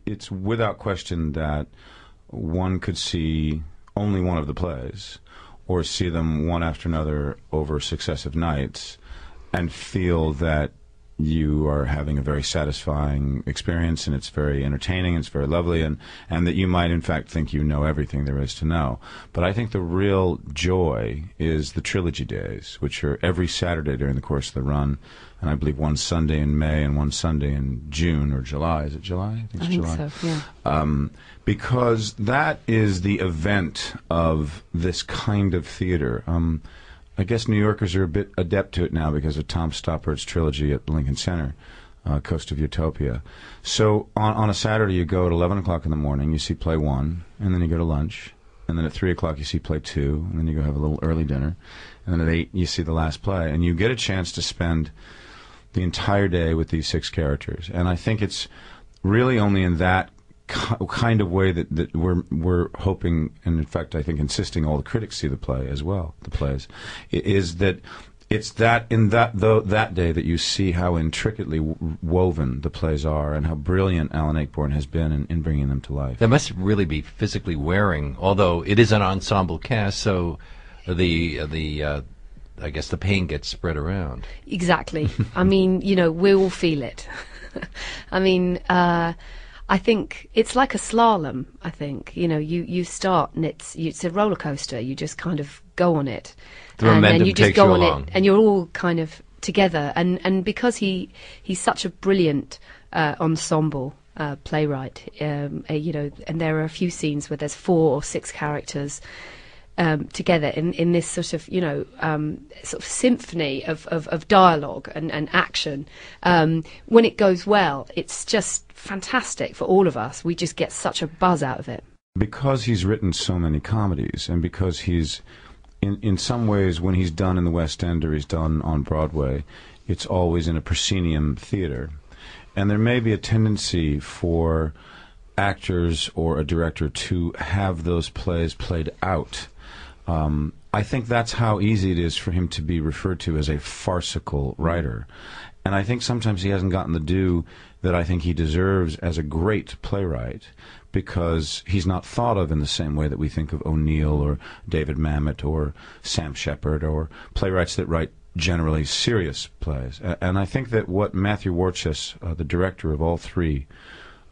it's without question that one could see only one of the plays, or see them one after another over successive nights, and feel that you are having a very satisfying experience, and it's very entertaining, it's very lovely, and that you might in fact think you know everything there is to know. But I think the real joy is the trilogy days, which are every Saturday during the course of the run, and I believe one Sunday in May and one Sunday in June or July. Is it July? I think it's July. So, yeah. Because that is the event of this kind of theater. I guess New Yorkers are a bit adept to it now because of Tom Stoppard's trilogy at Lincoln Center, Coast of Utopia. So on a Saturday you go at 11 o'clock in the morning, you see play 1, and then you go to lunch, and then at 3 o'clock you see play 2, and then you go have a little early dinner, and then at 8 you see the last play, and you get a chance to spend the entire day with these 6 characters. And I think it's really only in that kind of way that we're hoping, and in fact I think insisting all the critics see the play as well, the plays, is that it's that in that day that you see how intricately woven the plays are, and how brilliant Alan Ayckbourn has been in bringing them to life. That must really be physically wearing, although it is an ensemble cast, so the I guess the pain gets spread around. Exactly. I mean, we all feel it. I mean, I think it's like a slalom. I think you start and it's a roller coaster. You just kind of go on it, the and momentum then you just takes go you on along. it, and you're all kind of together. And because he's such a brilliant ensemble playwright, and there are a few scenes where there's 4 or 6 characters together in this sort of sort of symphony of dialogue and action. When it goes well, it's just fantastic for all of us. We just get such a buzz out of it. Because he's written so many comedies, and because he's in some ways, when he's done in the West End or he's done on Broadway, it's always in a proscenium theater, and there may be a tendency for actors or a director to have those plays played out. I think that's how easy it is for him to be referred to as a farcical writer. And I think sometimes he hasn't gotten the due that I think he deserves as a great playwright, because he's not thought of in the same way that we think of O'Neill or David Mamet or Sam Shepard, or playwrights that write generally serious plays. And I think that what Matthew Warchus, the director of all 3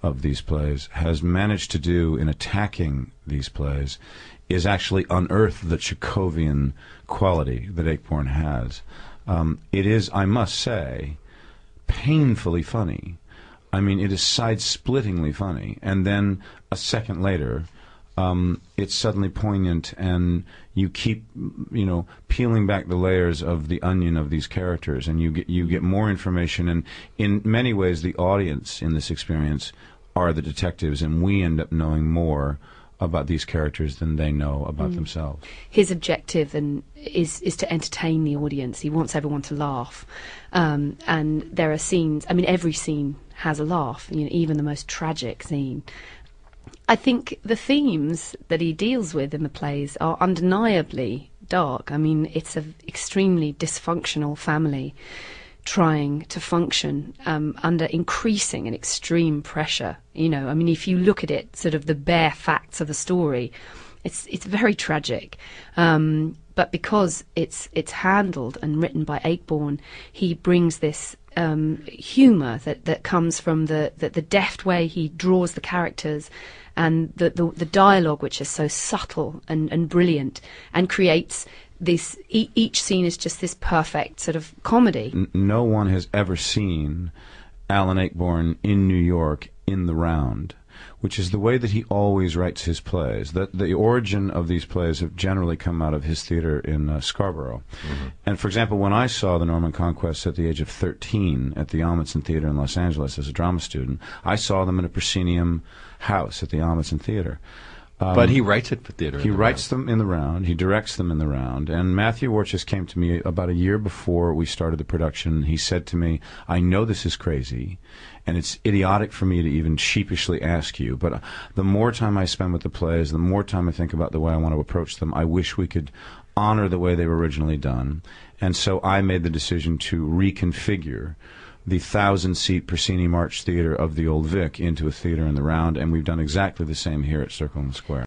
of these plays, has managed to do in attacking these plays is actually unearth the Chekhovian quality that Ayckbourn has. It is, I must say, painfully funny. I mean, it is side-splittingly funny, and then a second later, it's suddenly poignant, and you keep, peeling back the layers of the onion of these characters, and you get more information. And in many ways, the audience in this experience are the detectives, and we end up knowing more about these characters than they know about themselves. His objective is to entertain the audience. He wants everyone to laugh, and there are scenes. I mean, every scene has a laugh. Even the most tragic scene. I think the themes that he deals with in the plays are undeniably dark. I mean, it's an extremely dysfunctional family trying to function under increasing and extreme pressure. I mean, if you look at it, sort of the bare facts of the story, it's very tragic. But because it's handled and written by Ayckbourn, he brings this humour that comes from the deft way he draws the characters, and the dialogue, which is so subtle and brilliant, and creates this. Each scene is just this perfect sort of comedy. No one has ever seen Alan Ayckbourn in New York in the round, which is the way that he always writes his plays. The origin of these plays have generally come out of his theater in Scarborough. Mm-hmm. And for example, when I saw the Norman Conquests at the age of 13 at the Ahmanson Theater in Los Angeles as a drama student, I saw them in a proscenium house at the Ahmanson Theater. But he writes it for theater. He writes them in the round. He directs them in the round. And Matthew Warchus came to me about a year before we started the production. He said to me, I know this is crazy, and it's idiotic for me to even sheepishly ask you, but the more time I spend with the plays, the more time I think about the way I want to approach them, I wish we could honor the way they were originally done. And so I made the decision to reconfigure the 1,000-seat Persini March Theatre of the Old Vic into a theatre in the Round, and we've done exactly the same here at Circle and Square.